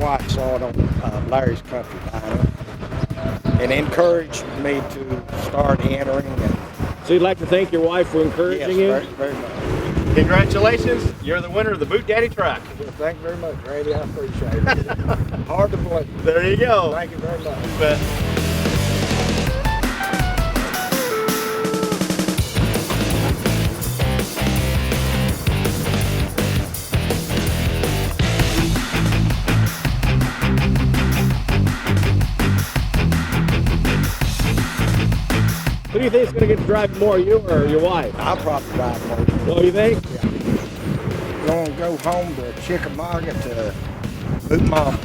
wife saw it on Larry's Country Diner and encouraged me to start entering. And So you'd like to thank your wife for encouraging you? yes, very much. Congratulations, you're the winner of the BootDaddy truck. Well, thank you very much, Randy. I appreciate it. Hard to believe. There you go. Thank you very much. You bet. Who do you think is going to get to drive more, you or your wife? I'll probably drive more. Oh, you think? Going to go home to Chickamauga to Boot Mama.